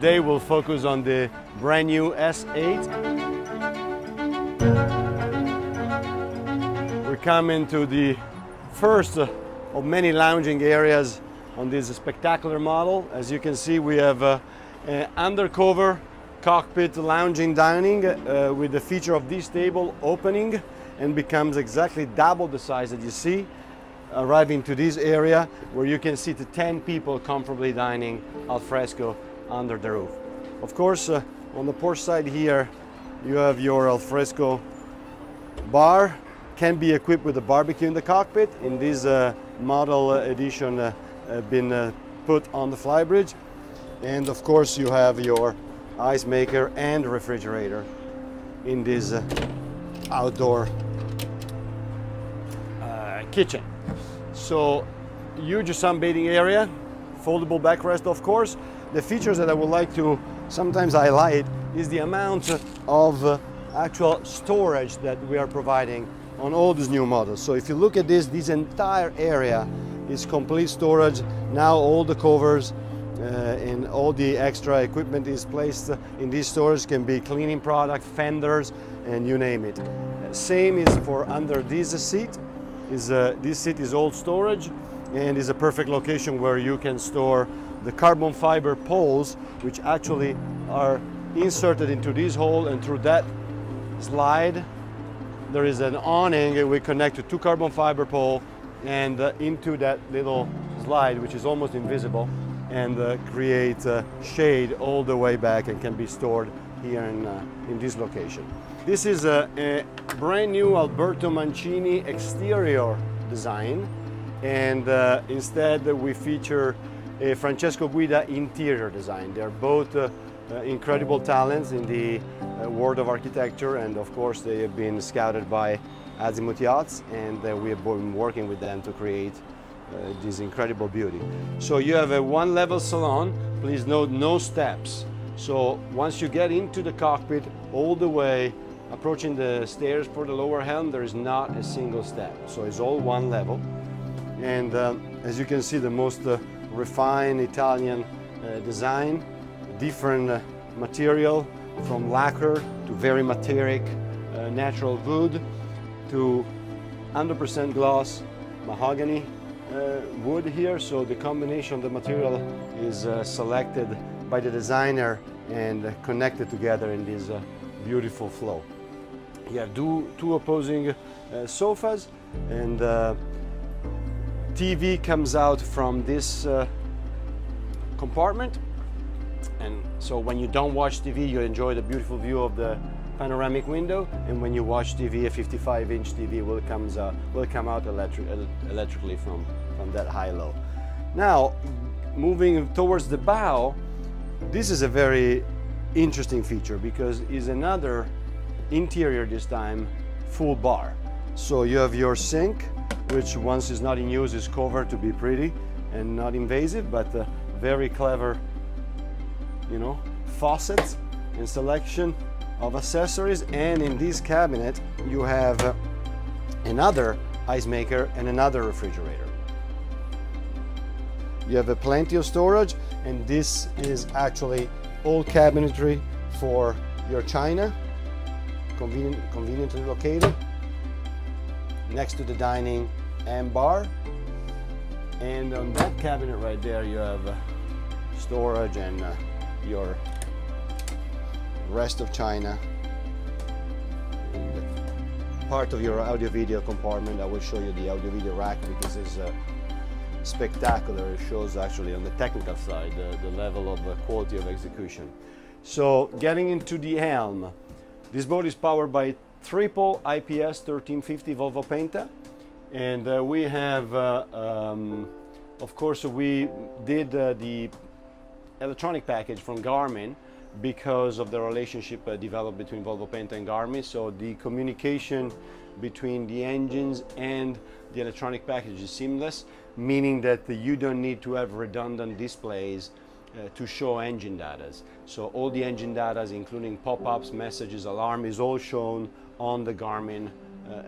Today we'll focus on the brand new S8. We come into the first of many lounging areas on this spectacular model. As you can see, we have an undercover cockpit lounging dining with the feature of this table opening and becomes exactly double the size that you see, arriving to this area where you can sit 10 people comfortably dining al fresco under the roof. Of course, on the port side here, you have your al fresco bar. Can be equipped with a barbecue in the cockpit. In this model edition, been put on the flybridge. And of course, you have your ice maker and refrigerator in this outdoor kitchen. So, huge sunbathing area, foldable backrest, of course. The features that I would like to sometimes highlight is the amount of actual storage that we are providing on all these new models. So if you look at this entire area is complete storage. Now all the covers and all the extra equipment is placed in this storage. Can be cleaning product, fenders, and you name it. Same is for under this seat. This seat is all storage and is a perfect location where you can store the carbon fiber poles, which actually are inserted into this hole, and through that slide there is an awning, and we connect to two carbon fiber pole and into that little slide, which is almost invisible, and create shade all the way back and can be stored here in this location. This is a brand new Alberto Mancini exterior design, and instead we feature a Francesco Guida interior design. They are both incredible talents in the world of architecture, and of course they have been scouted by Azimut yachts, and we have been working with them to create this incredible beauty. So you have a one-level salon. Please note, no steps. So once you get into the cockpit, all the way approaching the stairs for the lower helm, there is not a single step. So it's all one level. And as you can see, the most refined Italian design, different material from lacquer to very metallic natural wood to 100% gloss mahogany wood here. So the combination of the material is selected by the designer and connected together in this beautiful flow. You have two opposing sofas, and TV comes out from this compartment, and so when you don't watch TV, you enjoy the beautiful view of the panoramic window, and when you watch TV, a 55-inch TV will come out electrically from that high-low. Now, moving towards the bow, this is a very interesting feature because it's another interior, this time full bar. So you have your sink, which once is not in use is covered to be pretty and not invasive, but very clever, you know, faucets and selection of accessories. And in this cabinet you have another ice maker and another refrigerator. You have plenty of storage, and this is actually all cabinetry for your china, conveniently located next to the dining and bar. And on that cabinet right there you have storage and your rest of china, and part of your audio video compartment. I will show you the audio video rack because it's spectacular. It shows actually on the technical side the level of quality of execution. So getting into the helm, this boat is powered by triple IPS 1350 Volvo Penta, and we have of course we did the electronic package from Garmin because of the relationship developed between Volvo Penta and Garmin. So the communication between the engines and the electronic package is seamless, meaning that you don't need to have redundant displays to show engine data. So all the engine data, including pop-ups, messages, alarm, is all shown on the Garmin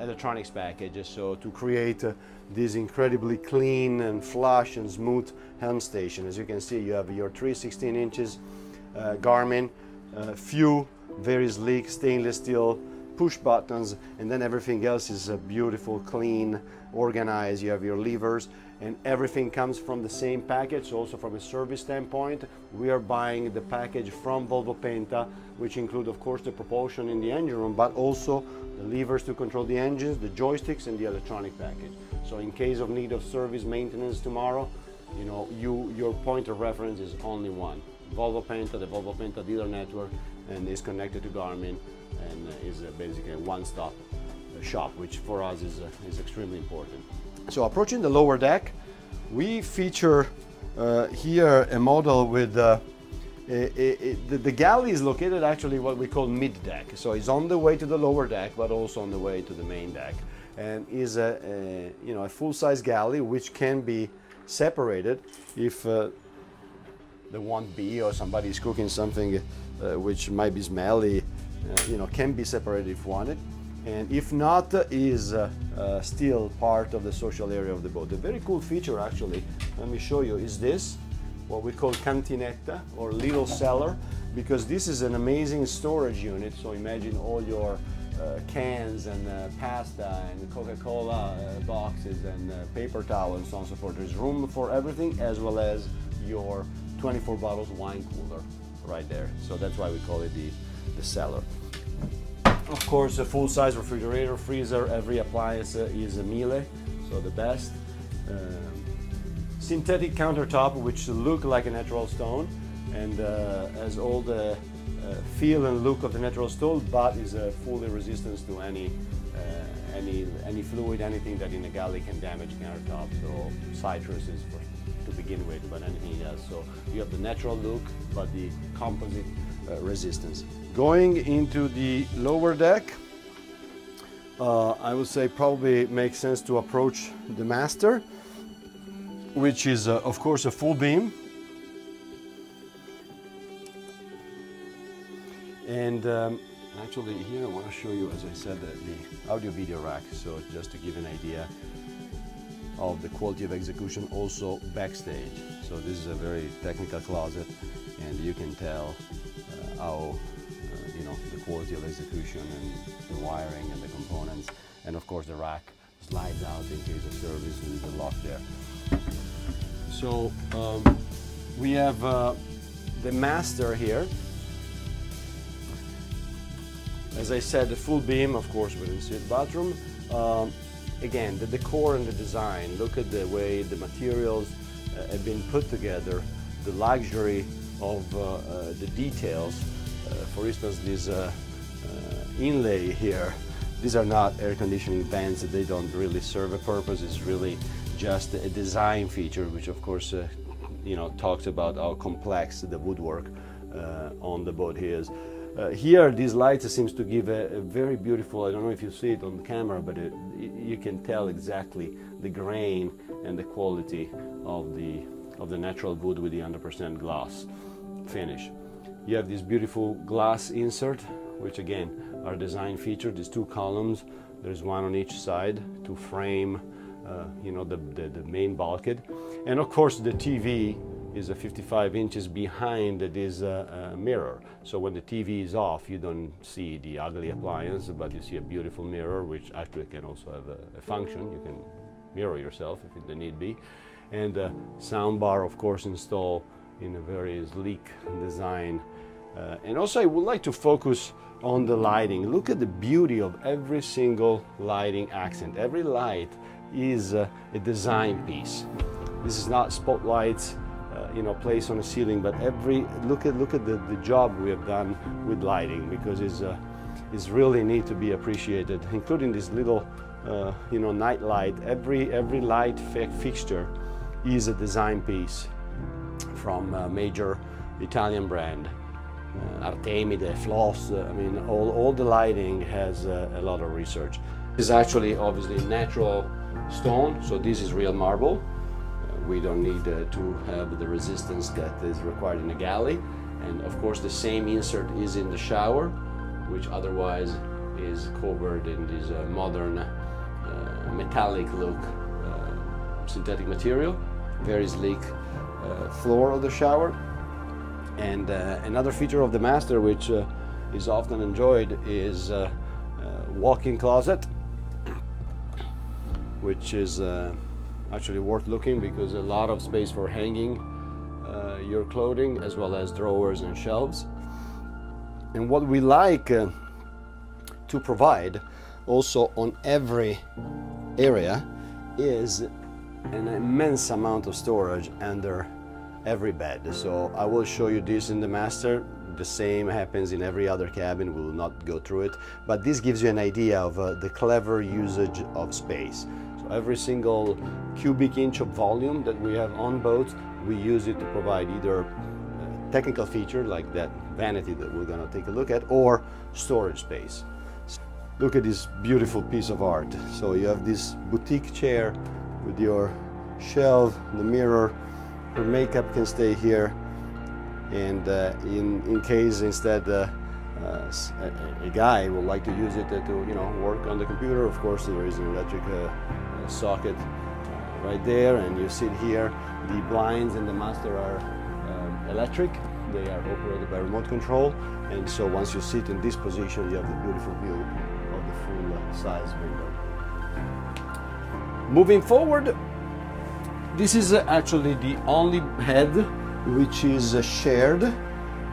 electronics package. So to create this incredibly clean and flush and smooth helm station. As you can see, you have your 316 inches Garmin, few very sleek stainless steel push buttons, and then everything else is beautiful, clean, organized. You have your levers, and everything comes from the same package. Also from a service standpoint, we are buying the package from Volvo Penta, which include of course the propulsion in the engine room, but also the levers to control the engines, the joysticks, and the electronic package. So in case of need of service maintenance tomorrow, you know, your point of reference is only one: Volvo Penta, the Volvo Penta dealer network, and is connected to Garmin, and is basically a one-stop shop, which for us is extremely important. So approaching the lower deck, we feature here a model with the galley is located actually what we call mid-deck. So it's on the way to the lower deck, but also on the way to the main deck, and is a you know, a full-size galley which can be separated if there won't be, or somebody is cooking something which might be smelly, you know, can be separated if wanted. And if not, is still part of the social area of the boat. The very cool feature actually, let me show you, is this, what we call cantinetta, or little cellar, because this is an amazing storage unit. So imagine all your cans and pasta and Coca-Cola boxes and paper towels and so on and so forth. There's room for everything, as well as your 24 bottles wine cooler right there. So that's why we call it the cellar. Of course, a full-size refrigerator, freezer, every appliance is a Miele, so the best. Synthetic countertop, which look like a natural stone, and has all the feel and look of the natural stone, but is fully resistant to any fluid, anything that in a galley can damage countertop. So citrus is to begin with, but anything else. So you have the natural look, but the composite resistance. Going into the lower deck, I would say probably makes sense to approach the master, which is of course a full beam. And actually here I want to show you, as I said, the audio video rack, so just to give an idea of the quality of execution also backstage. So this is a very technical closet, and you can tell how you know, the quality of execution and the wiring and the components, and of course the rack slides out in case of service with the lock there. So we have the master here. As I said, the full beam, of course, with ensuite bathroom. Again, the decor and the design, look at the way the materials have been put together, the luxury of the details. For instance, this inlay here, these are not air conditioning vents, they don't really serve a purpose. It's really just a design feature, which of course you know, talks about how complex the woodwork on the boat is. Here, these lights seems to give a very beautiful, I don't know if you see it on the camera, but you can tell exactly the grain and the quality of the natural wood with the 100% glass finish. You have this beautiful glass insert, which again are design featured. These two columns, there's one on each side to frame you know, the main bulkhead. And of course the TV is 55 inches behind this mirror. So when the TV is off, you don't see the ugly appliance, but you see a beautiful mirror, which actually can also have a function. You can mirror yourself if it need be. And sound bar, of course, installed in a very sleek design. And also I would like to focus on the lighting. Look at the beauty of every single lighting accent. Every light is a design piece. This is not spotlights you know, placed on the ceiling, but look at the job we have done with lighting, because it's really neat to be appreciated, including this little you know, night light. Every light fixture is a design piece from a major Italian brand. Artemide, Floss, I mean, all the lighting has a lot of research. This is actually obviously natural stone, so this is real marble. We don't need to have the resistance that is required in a galley. And of course the same insert is in the shower, which otherwise is covered in this modern metallic look synthetic material. Very sleek floor of the shower. And another feature of the Master, which is often enjoyed, is walk-in closet, which is actually worth looking because a lot of space for hanging your clothing, as well as drawers and shelves. And what we like to provide also on every area is an immense amount of storage under every bed. So I will show you this in the Master. The same happens in every other cabin. We will not go through it, but this gives you an idea of the clever usage of space. So every single cubic inch of volume that we have on boats, we use it to provide either technical feature like that vanity that we're going to take a look at, or storage space. Look at this beautiful piece of art. So you have this boutique chair with your shelf, the mirror, your makeup can stay here, and in case instead a guy would like to use it to work on the computer, of course there is an electric socket right there, and you sit here. The blinds in the Master are electric. They are operated by remote control, and so once you sit in this position, you have the beautiful view of the full size window. Moving forward, this is actually the only head which is shared,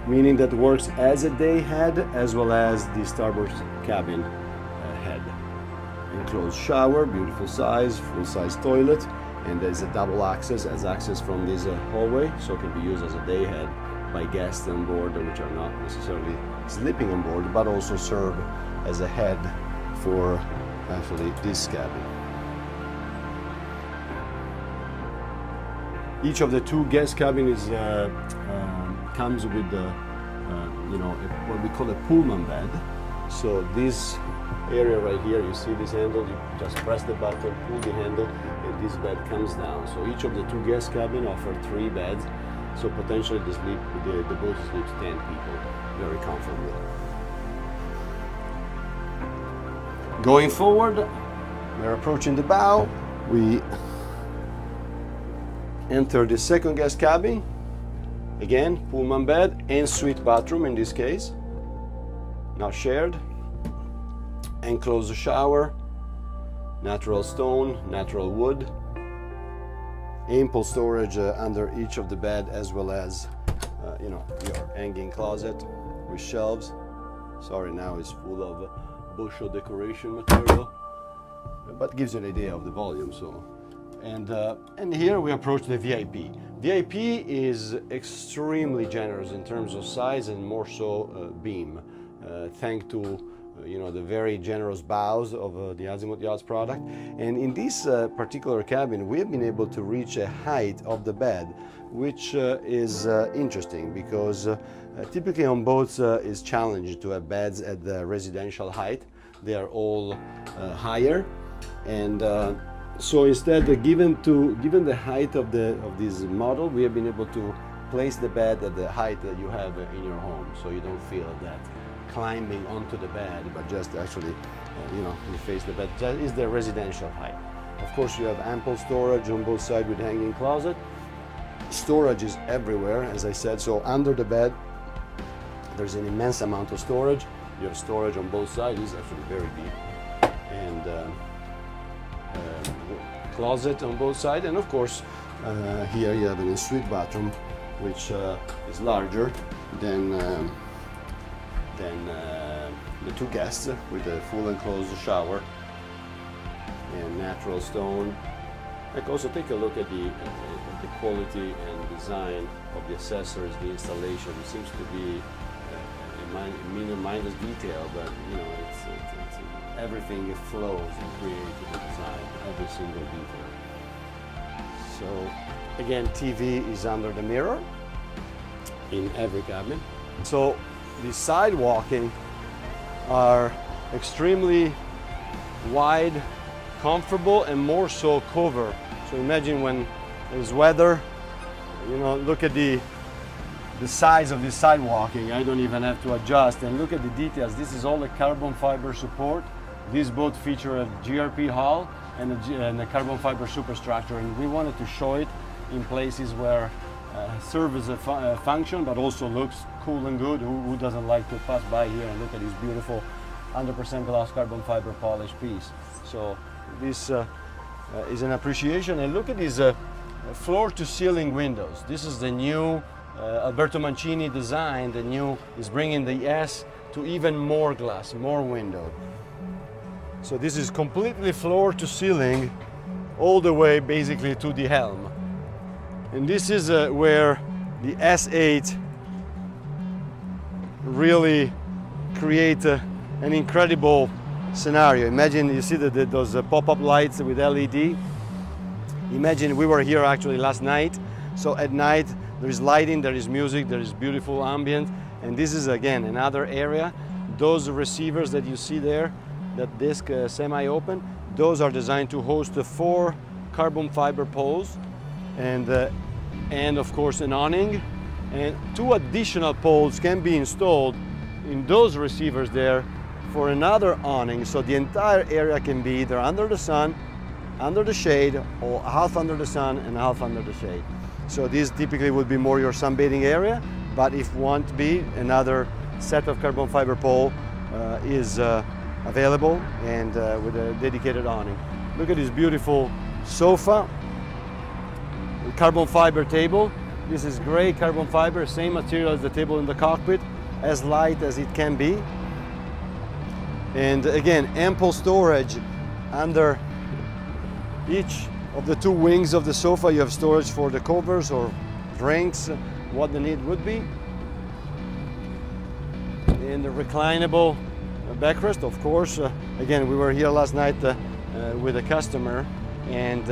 meaning that works as a day head as well as the starboard cabin head. Enclosed shower, beautiful size, full size toilet, and there's a double access, has access from this hallway, so it can be used as a day head by guests on board which are not necessarily sleeping on board, but also serve as a head for actually this cabin. Each of the two guest cabins comes with what we call a Pullman bed. So this area right here, you see this handle, you just press the button, pull the handle, and this bed comes down. So each of the two guest cabins offer 3 beds, so potentially the boat sleeps 10 people very comfortably. Going forward, we're approaching the bow. We enter the second guest cabin. Again, Pullman bed, en-suite bathroom in this case, not shared. Enclosed shower, natural stone, natural wood. Ample storage under each of the bed, as well as your hanging closet with shelves. Sorry, now it's full of bushel decoration material, but gives you an idea of the volume. So, and here we approach the VIP. VIP is extremely generous in terms of size, and more so beam, thanks to the very generous bows of the Azimut Yachts product. And in this particular cabin, we have been able to reach a height of the bed which is interesting, because typically on boats it's challenging to have beds at the residential height. They are all higher, and so instead, given the height of this model, we have been able to place the bed at the height that you have in your home, so you don't feel that climbing onto the bed, but just actually, you face the bed. That is the residential height. Of course, you have ample storage on both sides with hanging closet. Storage is everywhere, as I said. So under the bed, there's an immense amount of storage. You have storage on both sides. It's actually very deep, and closet on both sides. And of course, here you have an en-suite bathroom, which is larger than the two guests, with a full enclosed shower and natural stone. Like, also take a look at the quality and design of the accessories, the installation. It seems to be a mindless detail, but it's everything flows and creates the design, every single detail. So again, TV is under the mirror in every cabin. So the sidewalking are extremely wide, comfortable, and more so cover. So imagine when there's weather, look at the size of this sidewalking. I don't even have to adjust, and look at the details. This is all the carbon fiber support. This boat features a GRP hull and a carbon fiber superstructure, and we wanted to show it in places where serve as a function, but also looks cool and good. Who doesn't like to pass by here and look at this beautiful 100% gloss carbon fiber polished piece? So this is an appreciation. And look at these floor to ceiling windows. This is the new Alberto Mancini design. The new is bringing the S to even more glass, more window. So this is completely floor to ceiling all the way basically to the helm. And this is where the S8 really create an incredible scenario. Imagine you see those pop-up lights with LED. Imagine we were here actually last night. So at night there is lighting, there is music, there is beautiful ambient. And this is again another area. Those receivers that you see there, that disc semi-open, those are designed to host the 4 carbon fiber poles and of course an awning. And 2 additional poles can be installed in those receivers there for another awning. So the entire area can be either under the sun, under the shade, or half under the sun and half under the shade. So this typically would be more your sunbathing area, but if want to be, another set of carbon fiber pole is available and with a dedicated awning. Look at this beautiful sofa, carbon fiber table. This is gray carbon fiber, same material as the table in the cockpit, as light as it can be. And again, ample storage under each of the 2 wings of the sofa. You have storage for the covers or drinks, what the need would be. And the reclinable backrest, of course. Again, we were here last night with a customer, and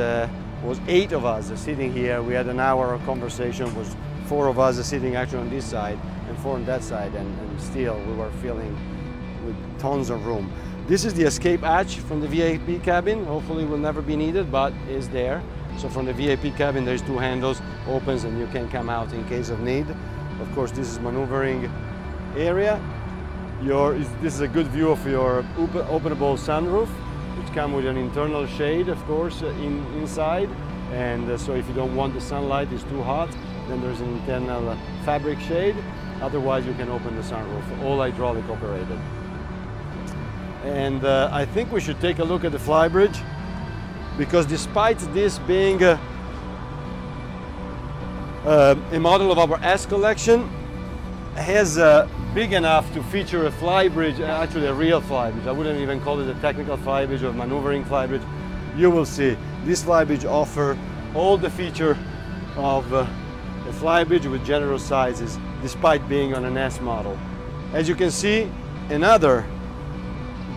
was 8 of us sitting here. We had an hour of conversation. Was 4 of us sitting actually on this side and 4 on that side, and still we were filling with tons of room. This is the escape hatch from the VIP cabin. Hopefully will never be needed, but is there. So from the VIP cabin there's 2 handles, opens, and you can come out in case of need. Of course, this is maneuvering area. This is a good view of your openable sunroof, which come with an internal shade, of course, inside. And so if you don't want the sunlight, it's too hot, then there's an internal fabric shade. Otherwise, you can open the sunroof, all hydraulic operated. And I think we should take a look at the flybridge, because despite this being a model of our S collection, has big enough to feature a flybridge, actually a real flybridge. I wouldn't even call it a technical flybridge or maneuvering flybridge. You will see this flybridge offers all the feature of a flybridge with generous sizes, despite being on an S model. As you can see, another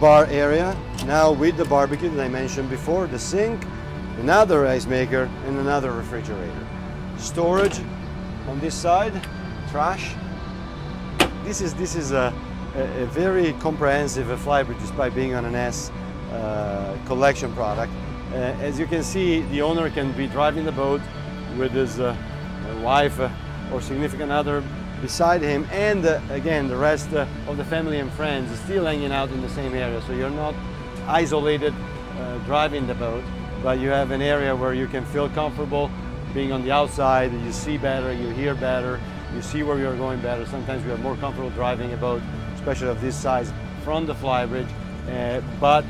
bar area, now with the barbecue that I mentioned before, the sink, another ice maker, and another refrigerator. Storage on this side, trash. This is a very comprehensive flybridge, despite being on an S collection product. As you can see, the owner can be driving the boat with his wife or significant other beside him, and again the rest of the family and friends is still hanging out in the same area. So you're not isolated driving the boat, but you have an area where you can feel comfortable being on the outside. You see better, you hear better, you see where you're going better. Sometimes we are more comfortable driving a boat, especially of this size, from the flybridge, but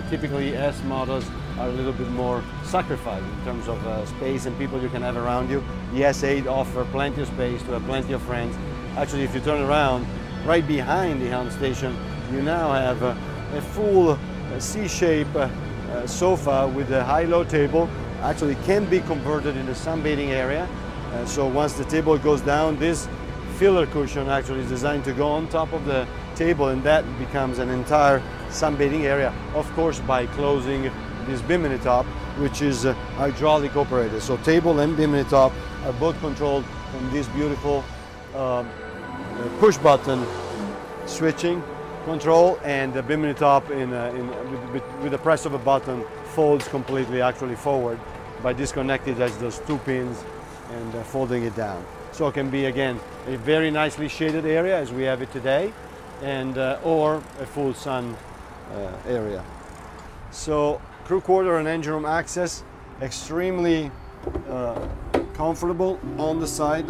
typically S models are a little bit more sacrificed in terms of space and people you can have around you. The S8 offer plenty of space to have plenty of friends. Actually, if you turn around, right behind the helm station, you now have a full C-shape sofa with a high-low table. Actually can be converted into sunbathing area. So once the table goes down, this filler cushion actually is designed to go on top of the table, and that becomes an entire sunbathing area, of course by closing this bimini top, which is hydraulic operated. So table and bimini top are both controlled from this beautiful push button switching control, and the bimini top with the press of a button folds completely actually forward by disconnecting those 2 pins and folding it down. So it can be again a very nicely shaded area as we have it today, and or a full sun area. So crew quarter and engine room access, extremely comfortable on the side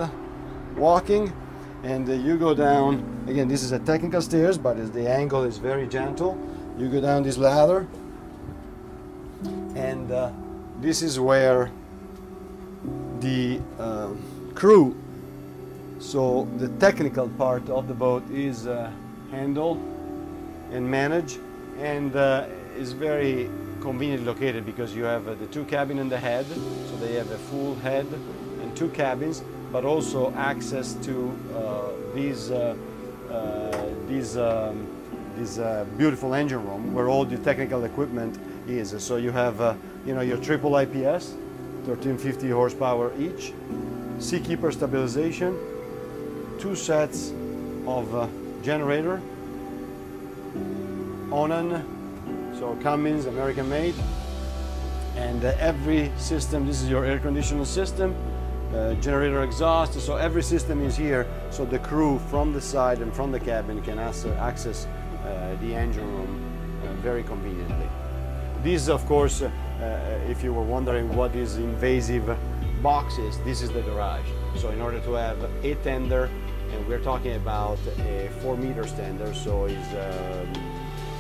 walking, and you go down. Again, this is a technical stairs, but the angle is very gentle. You go down this ladder, and this is where the crew, so the technical part of the boat, is handled and managed, and is very conveniently located because you have the two cabins in the head, so they have a full head and two cabins, but also access to these beautiful engine room where all the technical equipment is. So you have your triple IPS, 1350 horsepower each, seakeeper stabilization, two sets of generator, Onan, so Cummins, American made, and every system, this is your air conditioning system, generator exhaust, so every system is here, so the crew from the side and from the cabin can access the engine room very conveniently. This, of course, if you were wondering what is invasive boxes, this is the garage. So in order to have a tender, and we're talking about a 4-meter tender, so it's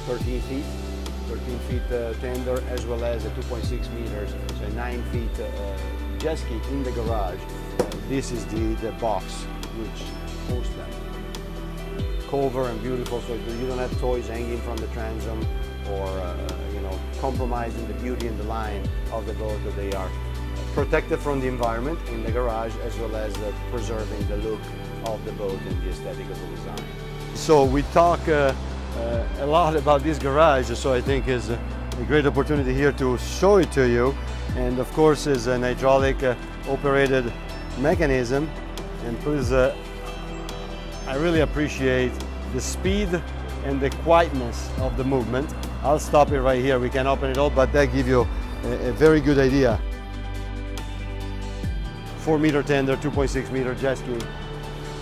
13 feet tender, as well as a 2.6 meters, so 9 feet jet ski in the garage. This is the box which hosts them. Cover and beautiful, so you don't have toys hanging from the transom or compromising the beauty and the line of the boat. That they are protected from the environment in the garage, as well as preserving the look of the boat and the aesthetic of the design. So we talk a lot about this garage, so I think is a great opportunity here to show it to you. And of course is an hydraulic operated mechanism, and please, I really appreciate the speed and the quietness of the movement. I'll stop it right here, we can open it all, but that gives you a very good idea. 4-meter tender, 2.6 meter jet ski,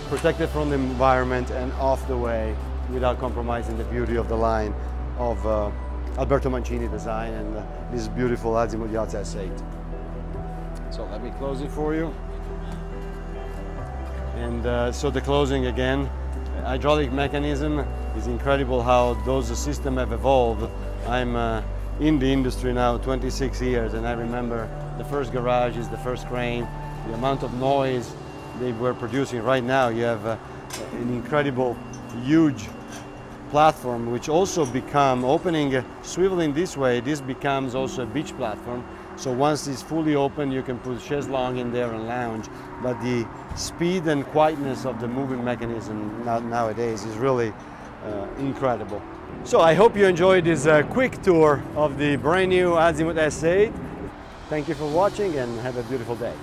protected from the environment and off the way without compromising the beauty of the line of Alberto Mancini design and this beautiful Azimut Yacht S8. So let me close it for you. And so the closing again, hydraulic mechanism is incredible how those systems have evolved. I'm in the industry now 26 years, and I remember the first garage is the first crane, the amount of noise they were producing. Right now you have an incredible huge platform, which also become swiveling this way, this becomes also a beach platform. So once it's fully open, you can put chaise longue in there and lounge. But the speed and quietness of the moving mechanism nowadays is really incredible. So I hope you enjoyed this quick tour of the brand new Azimut S8. Thank you for watching and have a beautiful day.